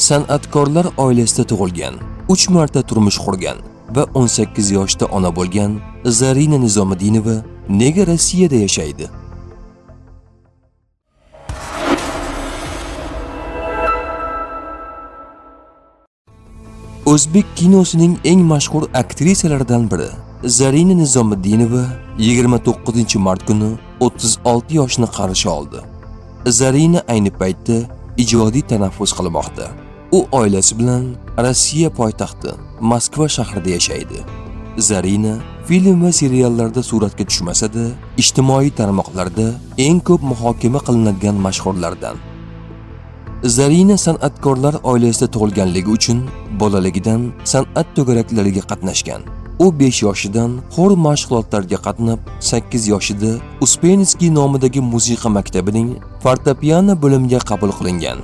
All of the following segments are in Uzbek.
San'atkorlar oilasida tug'ilgan, 3 marta turmush qurgan va 18 yoshda ona bo'lgan Zarina Nizomiddinova nega Rossiyada yashaydi? O'zbek kinosining eng mashhur aktrisalaridan biri Zarina Nizomiddinova 29-mart kuni 36 yoshni qarshi oldi. Zarina ayni paytda ijodiy tanaffus qilmoqda. U oilasi bilan Rossiya poytaxti Moskva shahrida yashaydi. Zarina film va seriallarda suratga tushmasa-da, ijtimoiy tarmoqlarda eng ko'p muhokama qilinadigan mashhurlardan. Zarina san'atkorlar oilasida tug'ilganligi uchun bolaligidan san'at to'garaklariga qatnashgan. U 5 yoshidan xor mashg'ulotlarga qatnab, 8 yoshida Uspensky nomidagi musiqa maktabining fortepiano bo'limiga qabul qilingan.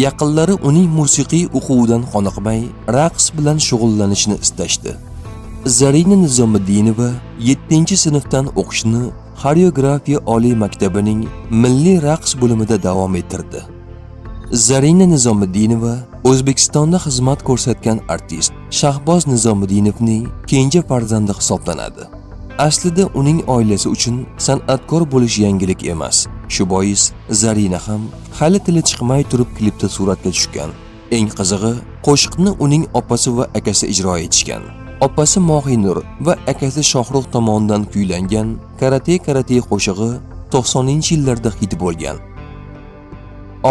Yaqinlari uning musiqiy o'quvidan qoniqmay, raqs bilan shug'ullanishni istashdi. Zarina Nizomiddinova 7-sinfdan o'qishni xoreografiya oliy maktabining milliy raqs bo'limida davom ettirdi. Zarina Nizomiddinova O'zbekistonda xizmat ko'rsatgan artist Shahboz Nizomiddinovning kenja farzandi hisoblanadi. Aslida uning oilasi uchun san'atkor bo'lish yangilik emas. Shu bois Zarina ham hali tili chiqmay turib klipda suratga tushgan. Eng qizig'i, qo'shiqni uning opasi va akasi ijro etishgan. Opasi Mohinur va akasi Shohrux tomonidan kuylangan Karate qo'shig'i 90-yillarda hit bo'lgan.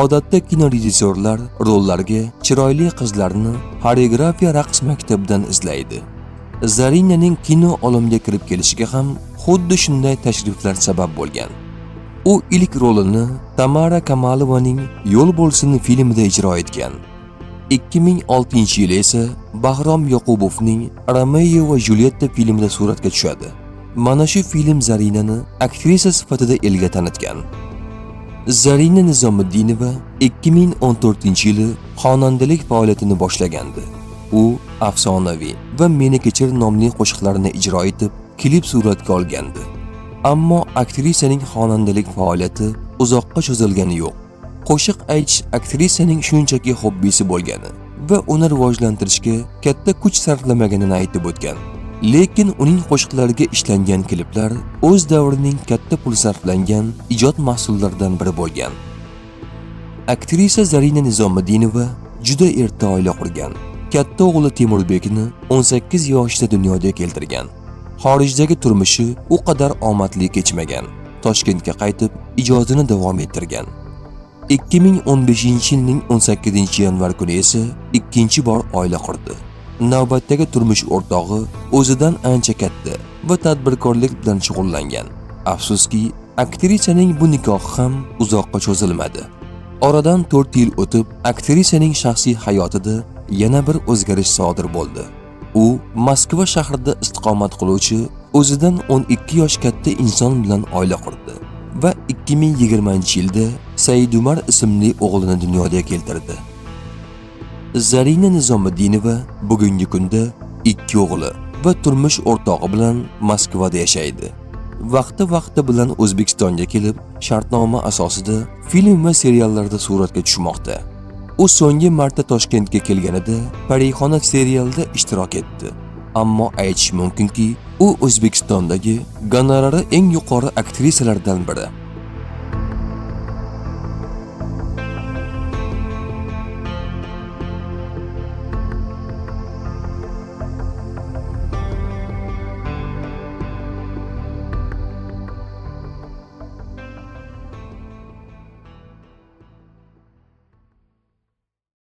Odatda kinorejissyorlar rollarga chiroyli qizlarni xoreografiya raqs maktabidan izlaydi. Zarinaning kino olamiga kirib kelishiga ham xuddi shunday tashriflar sabab bo'lgan. U ilk rolini Tamara Kamalovaning Yo'l bo'lsin filmida ijro etgan. 2006-yil esa Bahrom Yoqubovning Romeo va Julietta filmida suratga tushadi. Mana shu film Zarinani aktrisa sifatida elga tanitgan. Zarina Nizomiddinova 2014-yili xonandalik faoliyatini boshlagandi. U Afsonaviy va Meni kechir nomli qo'shiqlarini ijro etib, klip suratga olgandi. Ammo aktrisaning xonandalik faoliyati uzoqqa cho'zilgani yo'q. Qo'shiq aytish aktrisaning shunchaki hobbisi bo'lgani va uni rivojlantirishga katta kuch sarflamaganini aytib o'tgan. Lekin uning qo'shiqlariga ishlangan kliplar o'z davrining katta pul sarflangan ijod mahsullaridan biri bo'lgan. Aktrisa Zarina Nizomiddinova juda erta oila qurgan. Katta o'g'li Temurbekni 18 yoshida dunyoga keltirgan. Xorijdagi turmushi u qadar omadli kechmagan. Toshkentga qaytib, ijodini davom ettirgan. 2015-yilning 18-yanvar kuni esa ikkinchi bor oila qurdi. Navbatdagi turmush o'rtog'i o'zidan ancha katta va tadbirkorlik bilan shug'ullangan. Afsuski, aktrisaning bu nikohi ham uzoqqa cho'zilmadi. Oradan 4 yil o'tib, aktrisaning shaxsiy hayotida yana bir o'zgarish sodir bo'ldi. U Moskva shahrida istiqomat qiluvchi o'zidan 12 yosh katta inson bilan oila qurdi va 2020-yilda Saidumar ismli o'g'lini dunyoga keltirdi. Zarina Nizomiddinova bugungi kunda 2 o'g'li va turmush o'rtog'i bilan Moskvada yashaydi. Vaqti bilan O'zbekistonga kelib, shartnoma asosida film va seriallarda suratga tushmoqda. U so'nggi marta Toshkentga kelganida Parixona serialida ishtirok etdi. Ammo aytish mumkinki, u O'zbekistondagi gonorari eng yuqori aktrisalardan biri.